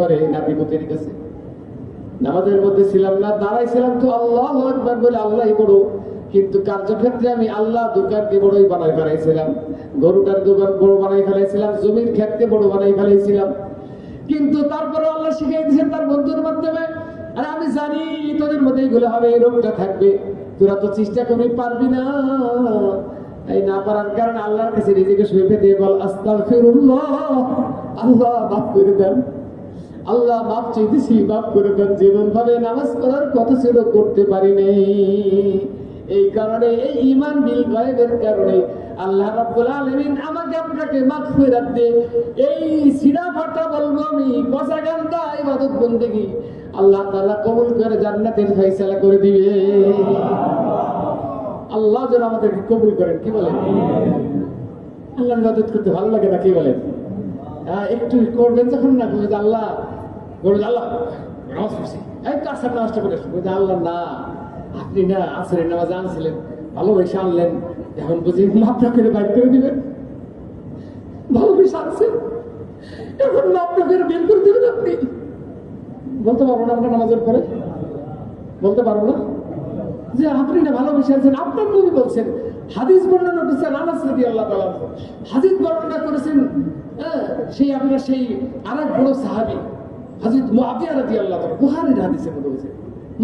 করে নাতিপুতির কাছে নামাজের মধ্যে ছিলাম না, দাঁড়াইছিলাম তো আল্লাহু আকবার বলে আল্লাহই বড়, কিন্তু কার্যক্ষেত্রে আমি আল্লাহ দোকানকে বড়ই বানাই ফেলাইছিলাম, গরুটার দোকান বড় বানাই ফেলাইছিলাম, জমির ক্ষেতকে বড় বানাই ফেলাইছিলাম। কিন্তু তারপরে আল্লাহ শিখিয়ে দিয়েছেন তার বন্ধুর মাধ্যমে, আরে আমি জানি তোদের মধ্যে এগুলো হবে, এই রোগটা থাকবে, তোরা তো চেষ্টা করে পারবি না। এই না পারার কারণে আল্লাহর কাছে নিজেকে শুয়ে দিয়ে বল আস্তাগফিরুল্লাহ, আল্লাহ মাফ করে দেন, আল্লাহ মাফ চাইতেছি, মাফ করে দেন। যেমন ভাবে নামাজ পড়ার কথা ছিল করতে পারি নাই, এই কারণে এই ঈমান বিল গায়বের কারণে আল্লাহ রাব্বুল আলামিন আমাকে আপনাকে মাগফিরাত দে। এই সিনা ফাটা বলবো আমি কসা গান্দা ইবাদত বন্দেগী আল্লাহ তাআলা কবুল করে জান্নাতের ফয়সালা করে দিবে। আল্লাহ যেন আমাদেরকে কবুল করেন। কি বলেন? আল্লাহর ইবাদত করতে ভালো লাগে না? কি বলেন? একটু করবেন যখন না বলবে আল্লাহ, বলবে আল্লাহ নামাজ পড়ছি, এই তো আসর নামাজটা করে বলবে আল্লাহ না, আপনি না আসরের নামাজ আনছিলেন, ভালোবেসে আনলেন, এখন বুঝি মাপটা করে বাইর করে দিবেন, ভালোবেসে আনছেন এখন মাপটা করে বের করে দিবেন। আপনি বলতে পারবো না আমরা নামাজের পরে? বলতে পারবো না যে আপনি না ভালোবেসে আছেন? আপনার নবী বলছেন, হাদিস বর্ণনা করেছেন আনাস রাদিয়াল্লাহু তাআলা, হাদিস বর্ণনা করেছেন সেই আপনার সেই আরেক বড় সাহাবী হযরত মুআবিয়া রাদিয়াল্লাহু তাআলা, বুখারীর হাদিসের মধ্যে বলেছেন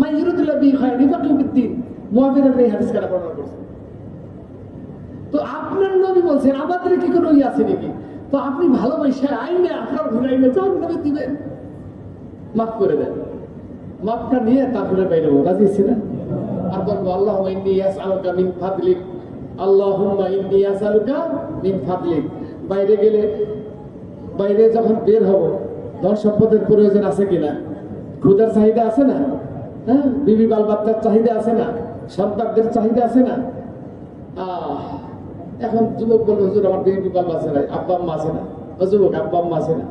মা ইউরিদুল্লাহু বিহি খায়রান ইউফাক্কিহু ফিদ্দীন। মুআবিয়া এই হাদিস কারা বর্ণনা করেছেন? তো আপনার নবী বলছেন, আমাদের কি কোনো ই আছে নাকি? তো আপনি ভালোবাসা আইনে আপনার ঘুরাইলে চান নবী দিবেন, মাফ করে দেন, মাফটা নিয়ে তারপরে বাইরে রাজি ছিলেন। আর বলবো আল্লাহুম্মা ইন্নী আসআলুকা মিন ফাদলিক, আল্লাহুম্মা ইন্নী আসআলুকা মিন ফাদলিক। বাইরে গেলে, বাইরে যখন বের হব, ধন সম্পদের প্রয়োজন আছে কিনা, ক্ষুধার চাহিদা আছে না, হ্যাঁ, বিবি বাল বাচ্চার চাহিদা আছে না, সন্তানদের চাহিদা আছে না। এখন যুবক বলবে হুজুর আমার বিবি বাল বাচ্চা নাই, আব্বা আম্মা আছে না, যুবক আব্বা আম্মা আছে না।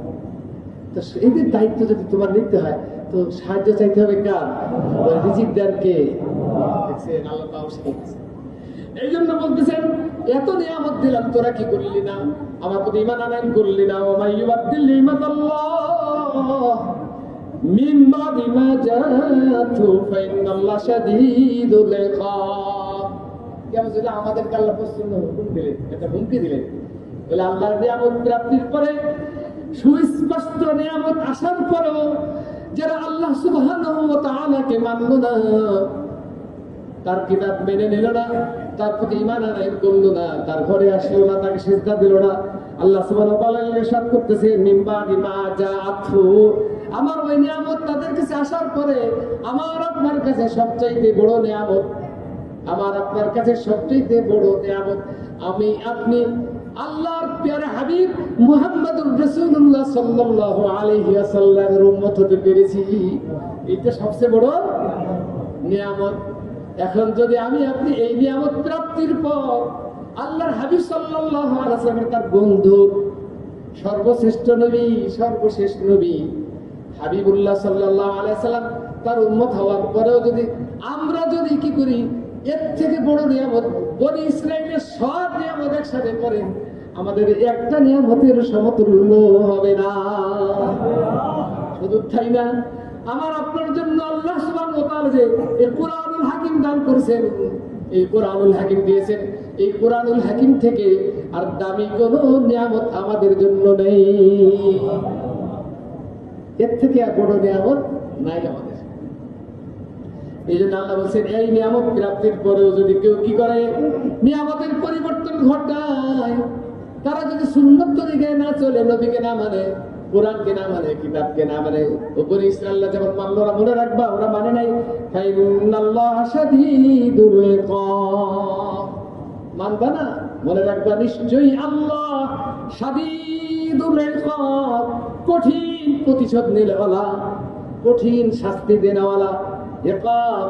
তো এদের দায়িত্ব যদি তোমার নিতে হয় তো সাহায্য চাইতে হবে কার? রিজিক দেন কে? আল্লাহ তাও শিখিয়েছে। এই জন্য বলতেছেন এত নিয়ামত দিলাম, তোরা কি করলি না? আমার প্রতি ঈমান আনয়ন করলি না। ওয়া মান ইউবাদদিল নি'মাতাল্লাহ মিন বাদি মা জাআতহু ফাইন্নাল্লাহ শাদীদুল ইকাব। কেমন যদি আমাদেরকে আল্লাহ প্রশ্ন হুকুম দিলেন, একটা হুমকি দিলেন, বলে আল্লাহর নিয়ামত প্রাপ্তির পরে, সুস্পষ্ট নিয়ামত আসার পরেও যারা আল্লাহ সুবহানাহু ওয়া তাআলাকে মানল না, তার কিতাব মেনে নিল না, তার প্রতি ঈমান আনয়ন করল না, তার ঘরে আসলো না, তাকে সিজদা দিল না, আল্লাহ সুবহানাহু ওয়া তাআলা ইরশাদ করতেছে মিন বাদি মা জাআতহু, আমার ওই নিয়ামত তাদের কাছে আসার পরে আমার আপনার কাছে সবচাইতে বড় নিয়ামত, আমার আপনার কাছে সবচাইতে বড় নিয়ামত আমি আপনি আল্লাহর প্যারা হাবিব মুহাম্মদুর রাসূলুল্লাহ সাল্লাল্লাহু আলাইহি ওয়াসাল্লামের উম্মত হতে পেরেছি। এটা সবচেয়ে বড় নিয়ামত। এখন যদি আমি আপনি এই নিয়ামত প্রাপ্তির পর আল্লাহর হাবিব সাল্লাল্লাহু আলাইহি ওয়াসাল্লামের তার বন্ধু, সর্বশ্রেষ্ঠ নবী, সর্বশেষ নবী হাবিবুল্লাহ সাল্লাল্লাহু আলাইহি ওয়াসাল্লাম তার উম্মত হওয়ার পরেও যদি আমরা যদি কি করি, এর থেকে বড় নিয়ামত বনি ইসরাইলের সব নিয়ামত একসাথে করেন, আমাদের একটা নিয়ামতের সমতুল্য হবে না। শুধু তাই না, আমার আপনার জন্য আল্লাহ সুবহানাহু ওয়া তাআলা যে এই কুরআনুল হাকিম দান করেছেন, এই কুরআনুল হাকিম দিয়েছেন, এই কুরআনুল হাকিম থেকে আর দামি কোনো নিয়ামত আমাদের জন্য নেই। এর থেকে আর বড় নিয়ামত নাই আমাদের। এই জন্য আল্লাহ বলছেন এই নিয়ামত প্রাপ্তির পরেও যদি কেউ কি করে, নিয়ামতের পরিবর্তন ঘটায়, তারা যদি সুন্নত তরিকায় না চলে, নবীকে না মানে, কোরআনকে না মানে, কিতাবকে না মানে, উপরে ইসরায়েল যেমন মানল, ওরা মনে রাখবা ওরা মানে নাই, ফাইনাল্লাহ শাদীদুল ইকাব, মানবা না, মনে রাখবা নিশ্চয়ই আল্লাহ শাদীদুল ইকাব, কঠিন প্রতিশোধ নিলেওয়ালা, কঠিন শাস্তি দেনেওয়ালা। ইকাব,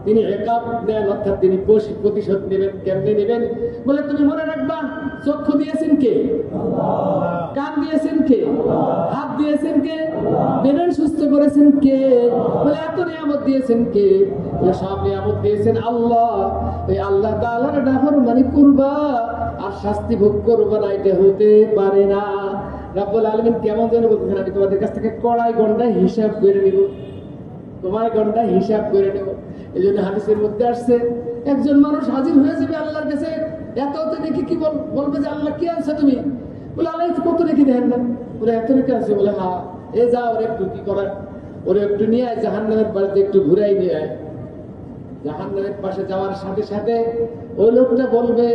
তিনি ইকাব দেন, অর্থাৎ তিনি প্রতিশোধ নেবেন। কেমনে নেবেন বলে তুমি মনে রাখবা, চক্ষু দিয়েছেন কে? কান দিয়েছেন কে? হাত দিয়েছেন কে? ব্রেন সুস্থ করেছেন কে? বলে এত নিয়ামত দিয়েছেন কে? সব নিয়ামত দিয়েছেন আল্লাহ। এই আল্লাহ তাআলার নাফরমানি করবা আর শাস্তি ভোগ করবা না, এটা হতে পারে না। রব্বুল আলামিন কেমন যেন বলতেছেন, আমি তোমাদের কাছ থেকে কড়াই গন্ডায় হিসাব করে নিব, তোমার গন্ডায় হিসাব করে নেব। এই জন্য হাদিসের মধ্যে আসছে, একজন মানুষ হাজির হয়ে যাবে আল্লাহর কাছে, এত দেখি কি বলবে যে আল্লাহ কি আনছো তুমি? বলে আল্লাহ কত রেখে দেখেন না, ওরা এত রেখে আছে। বলে হ্যাঁ, এ যা ওরা একটু কি করার, ওরা একটু নিয়ে আয় জাহান্নামের বাড়িতে একটু ঘুরাই নিয়ে আয়। জাহান্নামের পাশে যাওয়ার সাথে সাথে ওই লোকটা বলবে,